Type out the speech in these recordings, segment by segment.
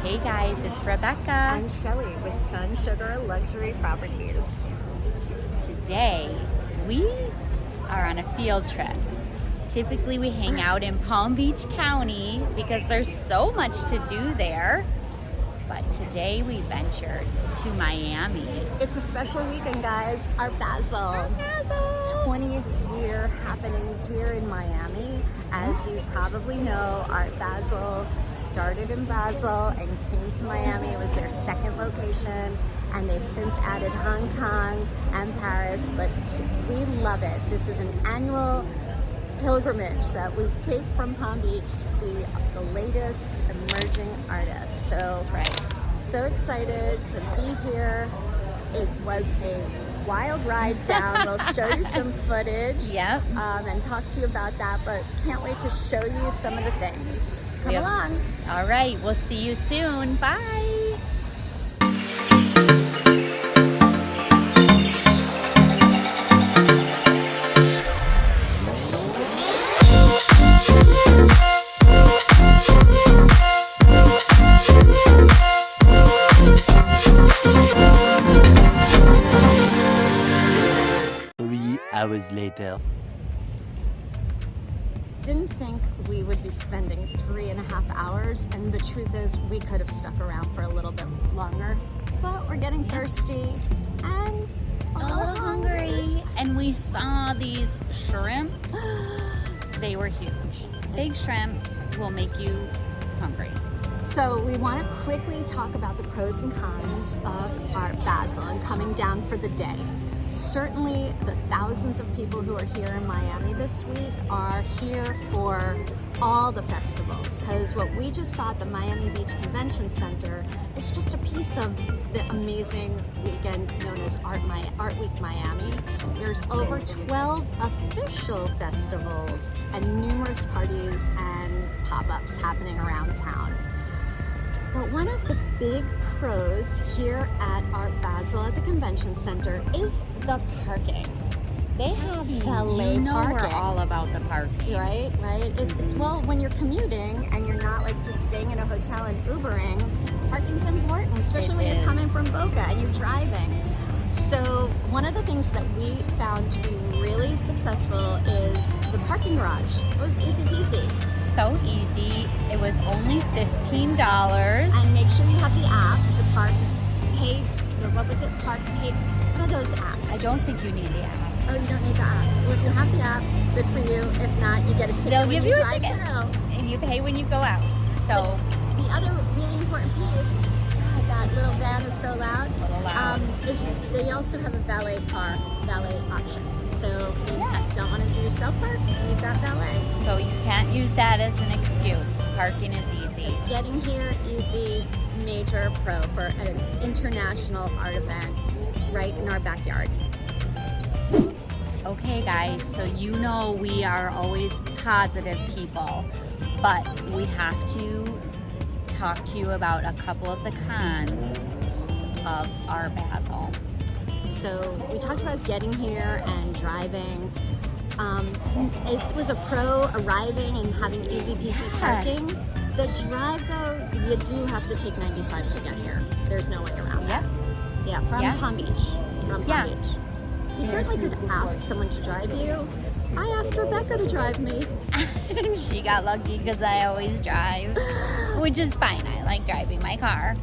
Hey guys, it's Rebecca. I'm Shelley with SUGR Luxury Properties. Today, we are on a field trip. Typically we hang out in Palm Beach County because there's so much to do there. But today we ventured to Miami. It's a special weekend, guys. Our Basel 20th year happening here in Miami. As you probably know, Art Basel started in Basel and came to Miami. It was their second location, and they've since added Hong Kong and Paris, but we love it. This is an annual pilgrimage that we take from Palm Beach to see the latest emerging artists. So, that's right. So excited to be here. It was a wild ride down. We'll show you some footage and talk to you about that, but can't wait to show you some of the things. Come along. All right, we'll see you soon. Bye. Hours later. Didn't think we would be spending 3.5 hours, and the truth is we could have stuck around for a little bit longer, but we're getting thirsty and a little hungry. And we saw these shrimps. They were huge. Big shrimp will make you hungry. So we want to quickly talk about the pros and cons of Art Basel and coming down for the day. Certainly the thousands of people who are here in Miami this week are here for all the festivals, because what we just saw at the Miami Beach Convention Center is just a piece of the amazing weekend known as Art Week Miami. There's over 12 official festivals and numerous parties and pop-ups happening around town. But one of the big pros here at Art Basel at the Convention Center is the parking. They have valet parking. We're all about the parking. Right? It's, well, when you're commuting and you're not like just staying in a hotel and Ubering, parking's important, especially when you're coming from Boca and you're driving. So one of the things that we found to be really successful is the parking garage. It was easy peasy. So easy. It was only $15. And make sure you have the app, the Park Pay, what was it? Park Pay, one of those apps. I don't think you need the app. Oh, you don't need the app. Well, if you have the app, good for you. If not, you get a ticket. They'll give you a ticket. Through. And you pay when you go out. So but the other really important piece, God, that little van is so loud. Is they also have a valet option. So if you don't want to do self-park, you've got valet. So you can't use that as an excuse. Parking is easy. So getting here easy, major pro for an international art event right in our backyard. Okay guys, so you know we are always positive people, but we have to talk to you about a couple of the cons of Art Basel. So we talked about getting here and driving. It was a pro arriving and having easy peasy parking. The drive though, you do have to take 95 to get here. There's no way around that. Yeah, from Palm Beach. From Palm Beach. You certainly could ask someone to drive you. I asked Rebecca to drive me. She got lucky because I always drive, which is fine. I like driving my car.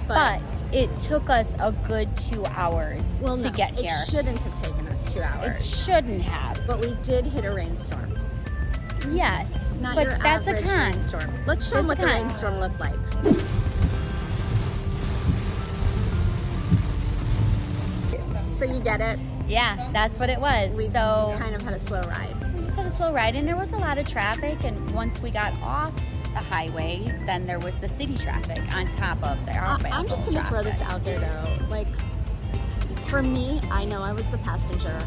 But it took us a good 2 hours to get here. It shouldn't have taken us 2 hours. It shouldn't have. But we did hit a rainstorm. Yes, not but your that's a con. Rainstorm. Let's show them what the rainstorm looked like. So you get it? Yeah, that's what it was. We kind of had a slow ride. We just had a slow ride, and there was a lot of traffic, and once we got off the highway, then there was the city traffic on top of the Art Basel I'm just going to throw this out there though. Like, for me, I know I was the passenger,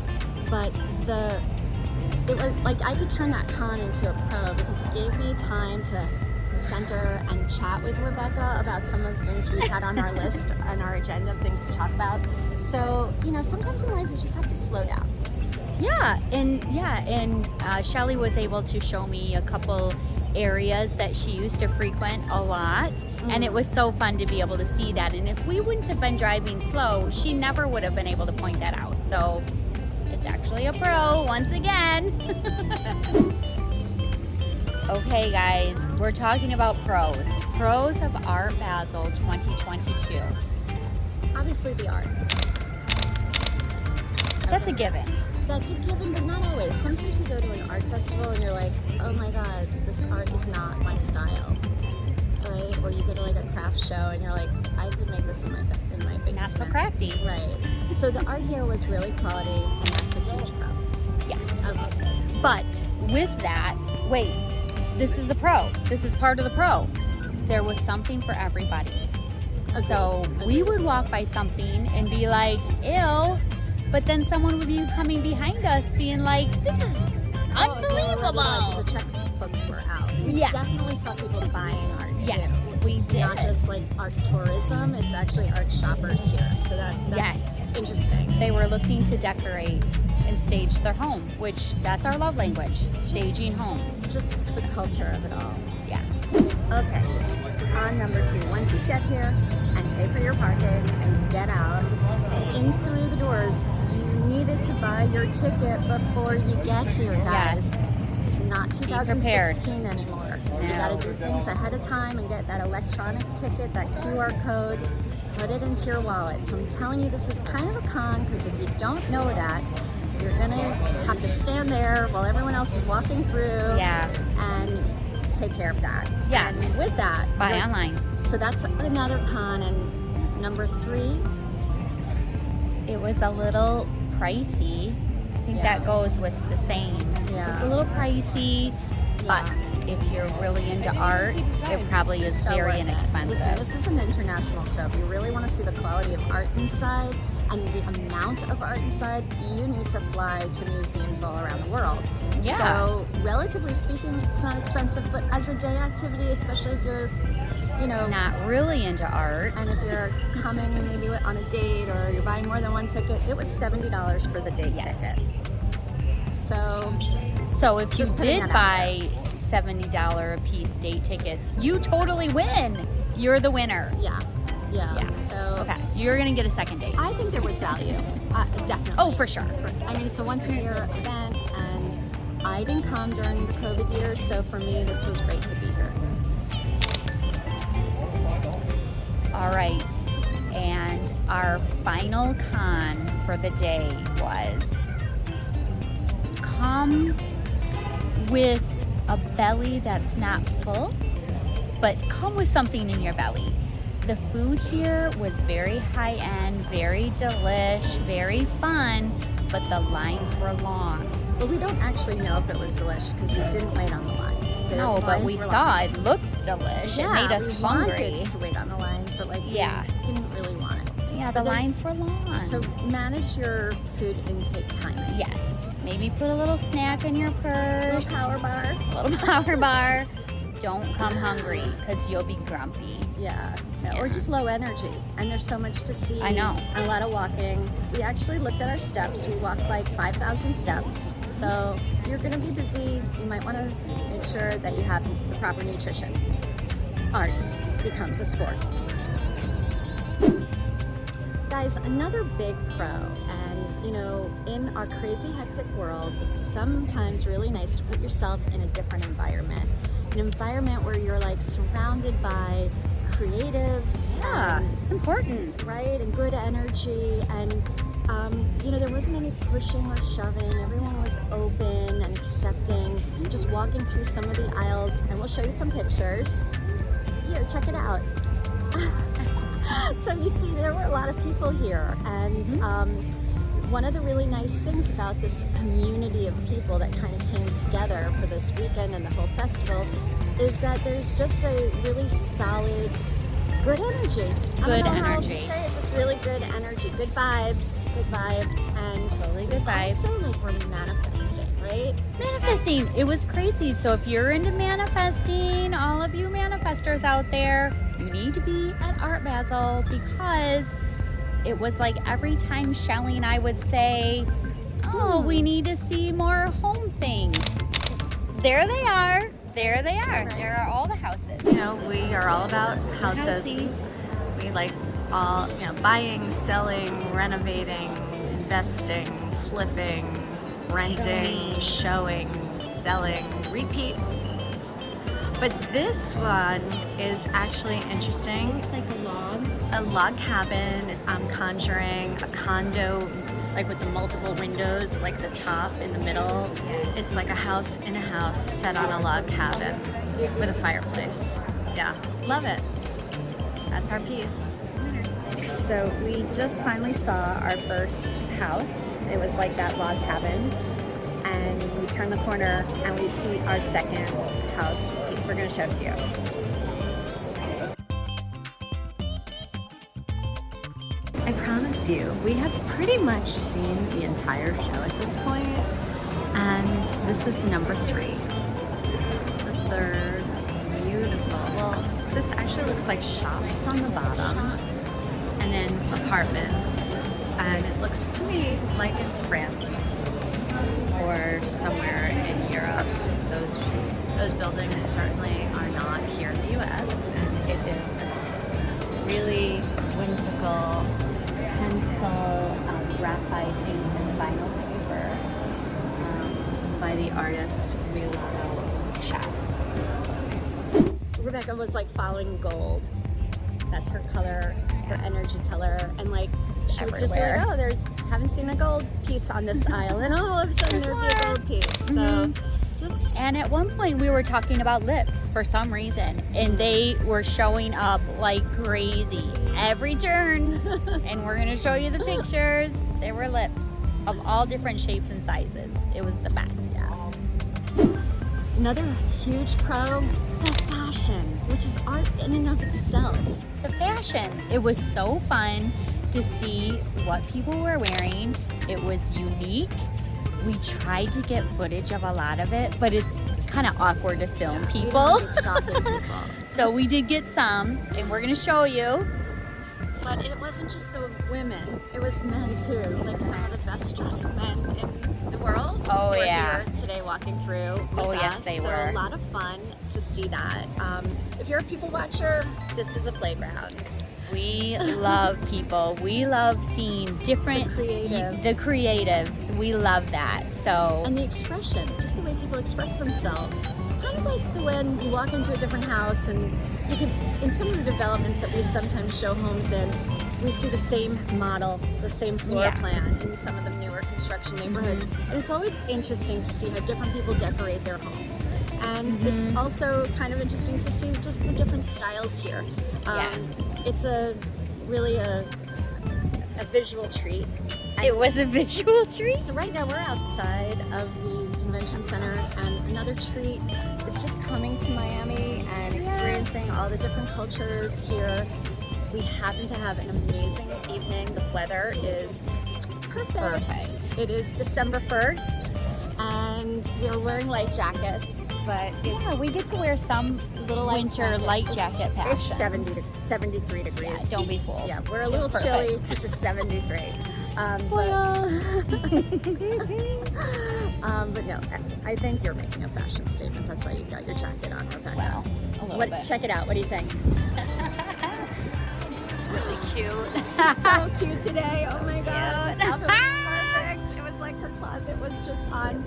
but it was like I could turn that con into a pro because it gave me time to center and chat with Rebecca about some of the things we had on our list and our agenda of things to talk about. So, you know, sometimes in life you just have to slow down. Yeah, and Shelley was able to show me a couple areas that she used to frequent a lot, and it was so fun to be able to see that. And if we wouldn't have been driving slow, she never would have been able to point that out. So it's actually a pro once again. Okay guys, we're talking about pros of Art Basel 2022. Obviously the art. That's a given. That's a given, but not always. Sometimes you go to an art festival and you're like, oh my god, this art is not my style, right? Or you go to like a craft show and you're like, I could make this in my basement. Not so crafty. Right. So the art here was really quality, and that's a huge pro. Yes. Okay. But with that, wait, this is the pro. This is part of the pro. There was something for everybody. So we would walk by something and be like, ew. But then someone would be coming behind us being like, this is unbelievable. The textbooks were out. We Yeah. definitely saw people buying art too. Yes, we It's did. not just like art tourism, it's actually art shoppers here. So that's Yes. interesting. They were looking to decorate and stage their home, which that's our love language, staging homes. Just the culture of it all. Yeah. Okay, con number 2. Once you get here and pay for your parking and get out, in through the doors, you needed to buy your ticket before you get here, guys. Yes. It's not prepared. 2016 anymore. You No. gotta do things ahead of time and get that electronic ticket, that QR code, put it into your wallet. So I'm telling you, this is kind of a con, because if you don't know that, you're gonna have to stand there while everyone else is walking through Yeah. and take care of that. Yeah. And with that, Buy you're- online. so that's another con. And number 3, It was a little pricey. I think Yeah. that goes with the same. Yeah. It's a little pricey, but if you're really into art, it probably is so very worth it. inexpensive. Listen, this is an international show. If you really want to see the quality of art inside and the amount of art inside, you need to fly to museums all around the world. Yeah. So relatively speaking, it's not expensive, but as a day activity, especially if you're, Not really into art. and if you're coming maybe on a date or you're buying more than one ticket, it was $70 for the day Yes. ticket. So So if you Just putting did that out buy $70 a piece date tickets, you totally win. You're the winner. yeah. So Okay, you're gonna get a second date. I think there was value, definitely. Oh, for sure. I mean, it's a once in a year event, and I didn't come during the COVID years, so for me, this was great to be here. All right, and our final con for the day was come with a belly that's not full, but come with something in your belly. The food here was very high end, very delish, very fun, but the lines were long. But we don't actually know if it was delish because we didn't wait on the lines. The No, but lines we were saw long. it looked delish. Yeah, It made us we hungry. wanted to wait on the lines, but Yeah. we didn't really want it. Yeah, the But there's- lines were long. So manage your food intake timing. Yes, maybe put a little snack in your purse. Little power bar. Little power bar. Don't come hungry because you'll be grumpy. Yeah. Yeah. Or just low energy. And there's so much to see. I know. And a lot of walking. We actually looked at our steps. We walked like 5,000 steps. So you're going to be busy. You might want to make sure that you have the proper nutrition. Art becomes a sport. Guys, another big pro, and in our crazy hectic world, it's sometimes really nice to put yourself in a different environment. An environment where you're like surrounded by creatives Yeah, and it's important. right, and good energy, and there wasn't any pushing or shoving. Everyone was open and accepting. Just walking through some of the aisles, and we'll show you some pictures. Here, check it out. So you see, there were a lot of people here, and one of the really nice things about this community of people that kind of came together for this weekend and the whole festival is that there's just a really solid, good energy. I Good don't know how else to energy. say it, just really good energy, good vibes, and Totally good vibes. also like we're manifesting, right? Manifesting. It was crazy. So if you're into manifesting, all of you manifestors out there, you need to be at Art Basel because it was like every time Shelley and I would say, oh, we need to see more home things. There they are. There they are. There are all the houses. You know, we are all about houses. Housey. We like all, you know, buying, selling, renovating, investing, flipping, renting, showing, selling, repeat. But this one is actually interesting. It's like A log cabin. I'm conjuring a condo, like with the multiple windows, like the top in the middle. It's like a house in a house set on a log cabin with a fireplace. Yeah, love it. That's our piece. So we just finally saw our first house. It was like that log cabin. And we turn the corner and we see our second house piece. We're going to show it to you. I promise you, we have pretty much seen the entire show at this point, and this is number 3. The third, beautiful. Well, this actually looks like shops on the bottom, and then apartments, and it looks to me like it's France or somewhere in Europe. Those buildings certainly are not here in the U.S., and it is a really whimsical pencil graphite ink and vinyl paper by the artist Realty. Rebecca was like following gold. That's her color, her energy color, and like she would just be like, "Oh, haven't seen a gold piece on this aisle," and all of a sudden there'd be a gold piece. So and at one point we were talking about lips for some reason, and they were showing up like crazy every turn. And we're gonna show you the pictures. There were lips of all different shapes and sizes. It was the best. Another huge pro, the fashion, which is art in and of itself. The fashion. It was so fun to see what people were wearing. It was unique. We tried to get footage of a lot of it, but it's kind of awkward to film people. So we did get some, and we're gonna show you. But it wasn't just the women, it was men too. Like some of the best dressed men in the world were here today walking through with us. They so were. A lot of fun to see that. If you're a people watcher, this is a playground. We love people. We love seeing different, the creatives. We love that. So and the expression, just the way people express themselves. Kind of like when you walk into a different house, and you can, in some of the developments that we sometimes show homes in, we see the same model, the same floor plan in some of the newer construction neighborhoods. And it's always interesting to see how different people decorate their homes. And it's also kind of interesting to see just the different styles here. It's really a visual treat. It was a visual treat. So right now we're outside of the convention center, and another treat is just coming to Miami and experiencing all the different cultures here. We happen to have an amazing evening. The weather is perfect. It is December 1st, and we're wearing light jackets, but we get to wear some little winter light jacket patches. It's 73 degrees. Yeah, don't be fooled. Yeah, we're a little chilly because it's 73. But no, I think you're making a fashion statement. That's why you've got your jacket on, Rebecca. Well, a little bit. Check it out. What do you think? Really cute. She's so cute today. Oh my god. This outfit was perfect. It was like her closet was just on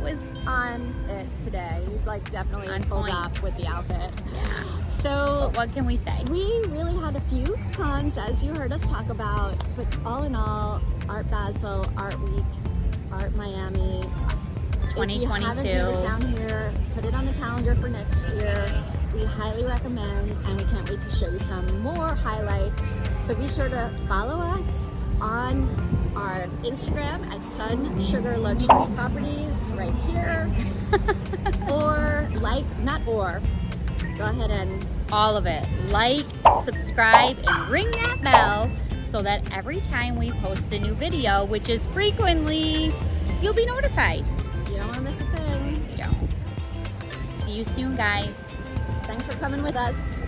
it today. You like definitely pulled up with the outfit. Yeah. So but what can we say? We really had a few cons, as you heard us talk about, but all in all, Art Basel, Art Week, Art Miami. 2022. If you haven't made it down here, put it on the calendar for next year. We highly recommend, and we can't wait to show you some more highlights. So be sure to follow us on our Instagram at SUGR Luxury Properties right here. Go ahead and all of it. Like, subscribe, and ring that bell so that every time we post a new video, which is frequently, you'll be notified. You don't want to miss a thing. You don't. See you soon, guys. Thanks for coming with us.